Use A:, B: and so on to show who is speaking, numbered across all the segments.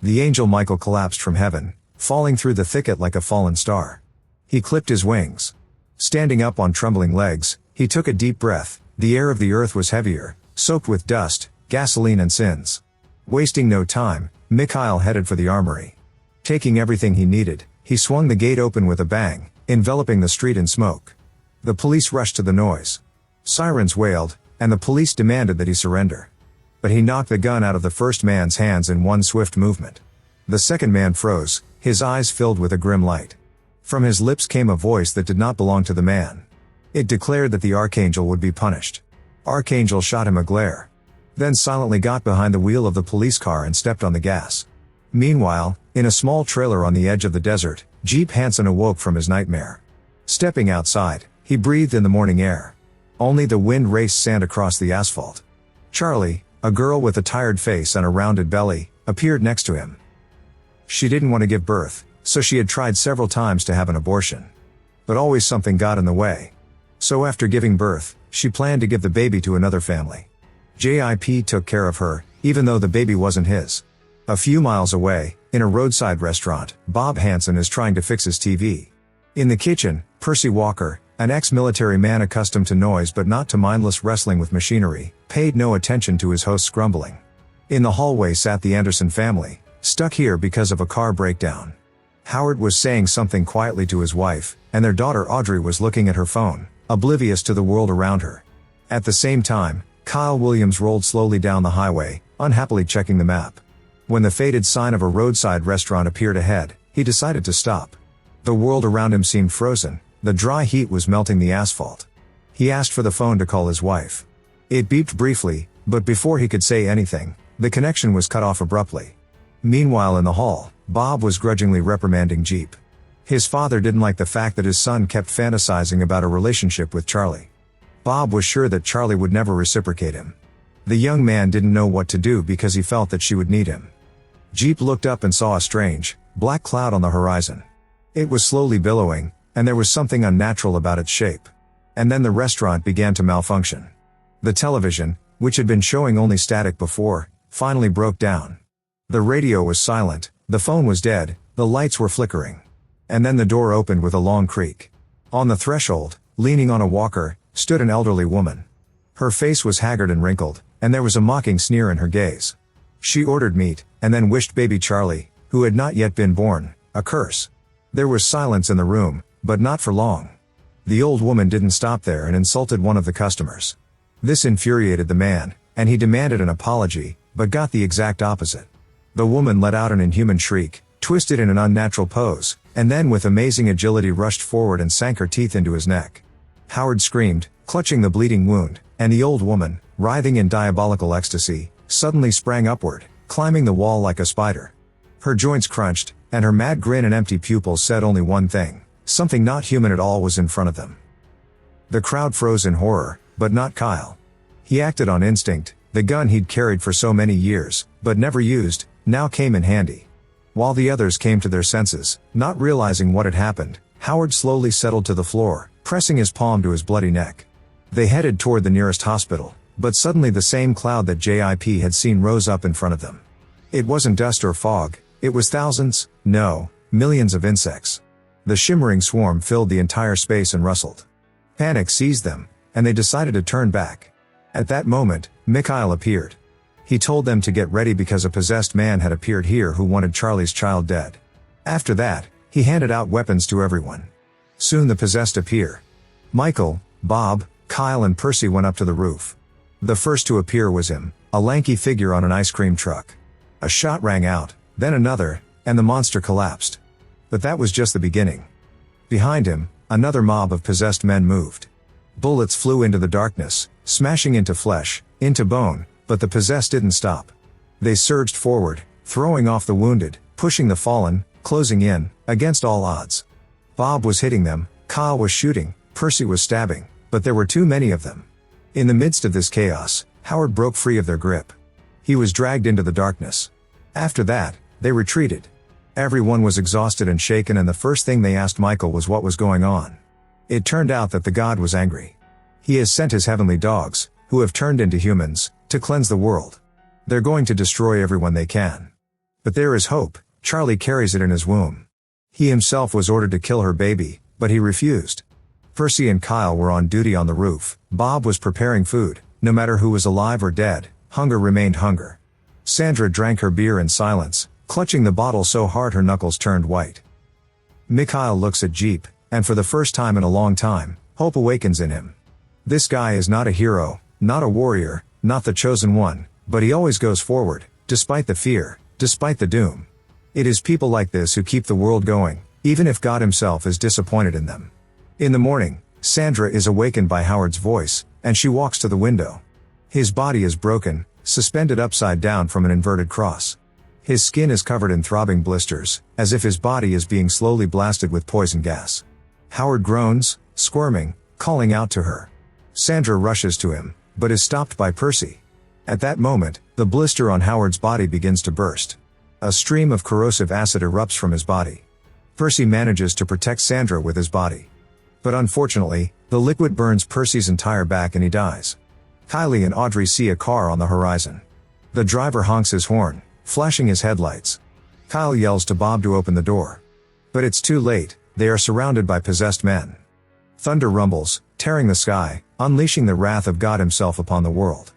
A: The angel Michael collapsed from heaven, falling through the thicket like a fallen star. He clipped his wings. Standing up on trembling legs, he took a deep breath. The air of the earth was heavier, soaked with dust, gasoline and sins. Wasting no time, Mikhail headed for the armory. Taking everything he needed, he swung the gate open with a bang, enveloping the street in smoke. The police rushed to the noise. Sirens wailed, and the police demanded that he surrender. But he knocked the gun out of the first man's hands in one swift movement. The second man froze, his eyes filled with a grim light. From his lips came a voice that did not belong to the man. It declared that the Archangel would be punished. Archangel shot him a glare. Then silently got behind the wheel of the police car and stepped on the gas. Meanwhile, in a small trailer on the edge of the desert, Jeep Hansen awoke from his nightmare. Stepping outside, he breathed in the morning air. Only the wind raced sand across the asphalt. Charlie, a girl with a tired face and a rounded belly, appeared next to him. She didn't want to give birth, so she had tried several times to have an abortion. But always something got in the way. So after giving birth, she planned to give the baby to another family. JIP took care of her, even though the baby wasn't his. A few miles away, in a roadside restaurant, Bob Hansen is trying to fix his TV. In the kitchen, Percy Walker, an ex-military man accustomed to noise but not to mindless wrestling with machinery, paid no attention to his host's grumbling. In the hallway sat the Anderson family, stuck here because of a car breakdown. Howard was saying something quietly to his wife, and their daughter Audrey was looking at her phone, oblivious to the world around her. At the same time, Kyle Williams rolled slowly down the highway, unhappily checking the map. When the faded sign of a roadside restaurant appeared ahead, he decided to stop. The world around him seemed frozen, the dry heat was melting the asphalt. He asked for the phone to call his wife. It beeped briefly, but before he could say anything, the connection was cut off abruptly. Meanwhile in the hall, Bob was grudgingly reprimanding Jeep. His father didn't like the fact that his son kept fantasizing about a relationship with Charlie. Bob was sure that Charlie would never reciprocate him. The young man didn't know what to do because he felt that she would need him. Jeep looked up and saw a strange, black cloud on the horizon. It was slowly billowing, and there was something unnatural about its shape. And then the restaurant began to malfunction. The television, which had been showing only static before, finally broke down. The radio was silent, the phone was dead, the lights were flickering. And then the door opened with a long creak. On the threshold, leaning on a walker, stood an elderly woman. Her face was haggard and wrinkled, and there was a mocking sneer in her gaze. She ordered meat, and then wished baby Charlie, who had not yet been born, a curse. There was silence in the room, but not for long. The old woman didn't stop there and insulted one of the customers. This infuriated the man, and he demanded an apology, but got the exact opposite. The woman let out an inhuman shriek, twisted in an unnatural pose, and then with amazing agility rushed forward and sank her teeth into his neck. Howard screamed, clutching the bleeding wound, and the old woman, writhing in diabolical ecstasy, suddenly sprang upward, climbing the wall like a spider. Her joints crunched, and her mad grin and empty pupils said only one thing: something not human at all was in front of them. The crowd froze in horror, but not Kyle. He acted on instinct. The gun he'd carried for so many years, but never used, now came in handy. While the others came to their senses, not realizing what had happened, Howard slowly settled to the floor, pressing his palm to his bloody neck. They headed toward the nearest hospital, but suddenly the same cloud that JIP had seen rose up in front of them. It wasn't dust or fog, it was thousands, no, millions of insects. The shimmering swarm filled the entire space and rustled. Panic seized them, and they decided to turn back. At that moment, Mikhail appeared. He told them to get ready because a possessed man had appeared here who wanted Charlie's child dead. After that, he handed out weapons to everyone. Soon the possessed appear. Michael, Bob, Kyle and Percy went up to the roof. The first to appear was him, a lanky figure on an ice cream truck. A shot rang out, then another, and the monster collapsed. But that was just the beginning. Behind him, another mob of possessed men moved. Bullets flew into the darkness, smashing into flesh, into bone, but the possessed didn't stop. They surged forward, throwing off the wounded, pushing the fallen, closing in, against all odds. Bob was hitting them, Kyle was shooting, Percy was stabbing, but there were too many of them. In the midst of this chaos, Howard broke free of their grip. He was dragged into the darkness. After that, they retreated. Everyone was exhausted and shaken, and the first thing they asked Michael was what was going on. It turned out that the god was angry. He has sent his heavenly dogs, who have turned into humans, to cleanse the world. They're going to destroy everyone they can. But there is hope. Charlie carries it in his womb. He himself was ordered to kill her baby, but he refused. Percy and Kyle were on duty on the roof. Bob was preparing food. No matter who was alive or dead, hunger remained hunger. Sandra drank her beer in silence, clutching the bottle so hard her knuckles turned white. Mikhail looks at Jeep, and for the first time in a long time, hope awakens in him. This guy is not a hero, not a warrior, not the chosen one, but he always goes forward, despite the fear, despite the doom. It is people like this who keep the world going, even if God himself is disappointed in them. In the morning, Sandra is awakened by Howard's voice, and she walks to the window. His body is broken, suspended upside down from an inverted cross. His skin is covered in throbbing blisters, as if his body is being slowly blasted with poison gas. Howard groans, squirming, calling out to her. Sandra rushes to him, but is stopped by Percy. At that moment, the blister on Howard's body begins to burst. A stream of corrosive acid erupts from his body. Percy manages to protect Sandra with his body. But unfortunately, the liquid burns Percy's entire back and he dies. Kylie and Audrey see a car on the horizon. The driver honks his horn, flashing his headlights. Kyle yells to Bob to open the door. But it's too late, they are surrounded by possessed men. Thunder rumbles, tearing the sky, unleashing the wrath of God himself upon the world.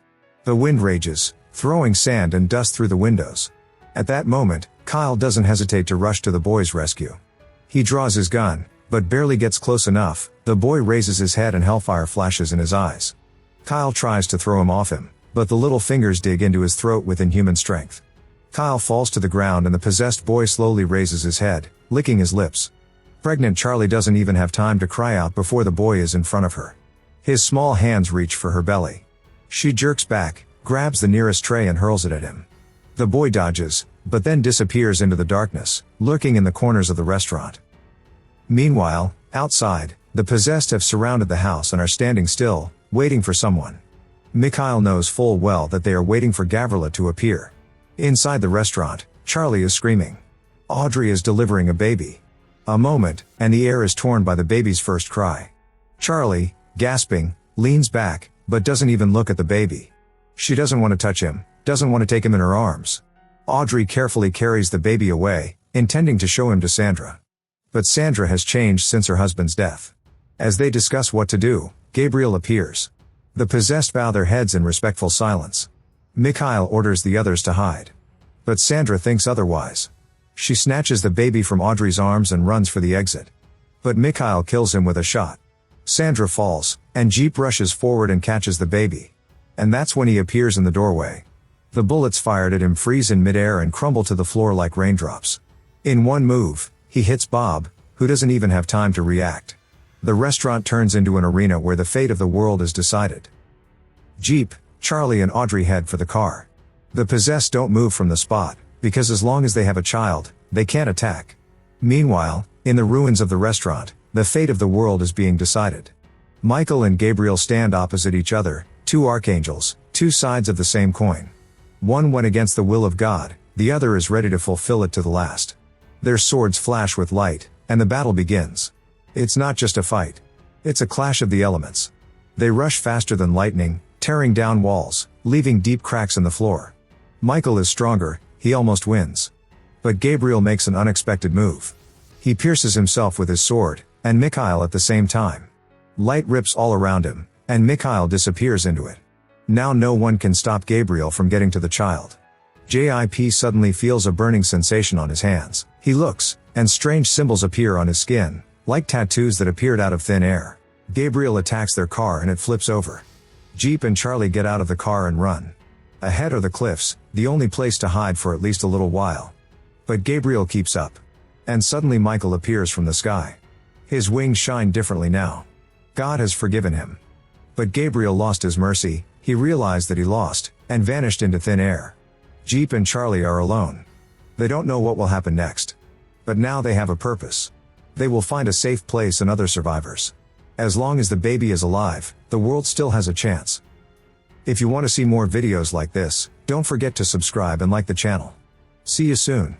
A: The wind rages, throwing sand and dust through the windows. At that moment, Kyle doesn't hesitate to rush to the boy's rescue. He draws his gun, but barely gets close enough. The boy raises his head and hellfire flashes in his eyes. Kyle tries to throw him off him, but the little fingers dig into his throat with inhuman strength. Kyle falls to the ground and the possessed boy slowly raises his head, licking his lips. Pregnant Charlie doesn't even have time to cry out before the boy is in front of her. His small hands reach for her belly. She jerks back, grabs the nearest tray and hurls it at him. The boy dodges, but then disappears into the darkness, lurking in the corners of the restaurant. Meanwhile, outside, the possessed have surrounded the house and are standing still, waiting for someone. Mikhail knows full well that they are waiting for Gavrila to appear. Inside the restaurant, Charlie is screaming. Audrey is delivering a baby. A moment, and the air is torn by the baby's first cry. Charlie, gasping, leans back, but doesn't even look at the baby. She doesn't want to touch him, doesn't want to take him in her arms. Audrey carefully carries the baby away, intending to show him to Sandra. But Sandra has changed since her husband's death. As they discuss what to do, Gabriel appears. The possessed bow their heads in respectful silence. Mikhail orders the others to hide. But Sandra thinks otherwise. She snatches the baby from Audrey's arms and runs for the exit. But Mikhail kills him with a shot. Sandra falls, and Jeep rushes forward and catches the baby. And that's when he appears in the doorway. The bullets fired at him freeze in midair and crumble to the floor like raindrops. In one move, he hits Bob, who doesn't even have time to react. The restaurant turns into an arena where the fate of the world is decided. Jeep, Charlie and Audrey head for the car. The possessed don't move from the spot, because as long as they have a child, they can't attack. Meanwhile, in the ruins of the restaurant, the fate of the world is being decided. Michael and Gabriel stand opposite each other, two archangels, two sides of the same coin. One went against the will of God, the other is ready to fulfill it to the last. Their swords flash with light, and the battle begins. It's not just a fight. It's a clash of the elements. They rush faster than lightning, tearing down walls, leaving deep cracks in the floor. Michael is stronger, he almost wins. But Gabriel makes an unexpected move. He pierces himself with his sword, and Mikhail at the same time. Light rips all around him, and Mikhail disappears into it. Now no one can stop Gabriel from getting to the child. JIP suddenly feels a burning sensation on his hands. He looks, and strange symbols appear on his skin, like tattoos that appeared out of thin air. Gabriel attacks their car and it flips over. Jeep and Charlie get out of the car and run. Ahead are the cliffs, the only place to hide for at least a little while. But Gabriel keeps up. And suddenly Michael appears from the sky. His wings shine differently now. God has forgiven him. But Gabriel lost his mercy, he realized that he lost, and vanished into thin air. Jeep and Charlie are alone. They don't know what will happen next. But now they have a purpose. They will find a safe place and other survivors. As long as the baby is alive, the world still has a chance. If you want to see more videos like this, don't forget to subscribe and like the channel. See you soon.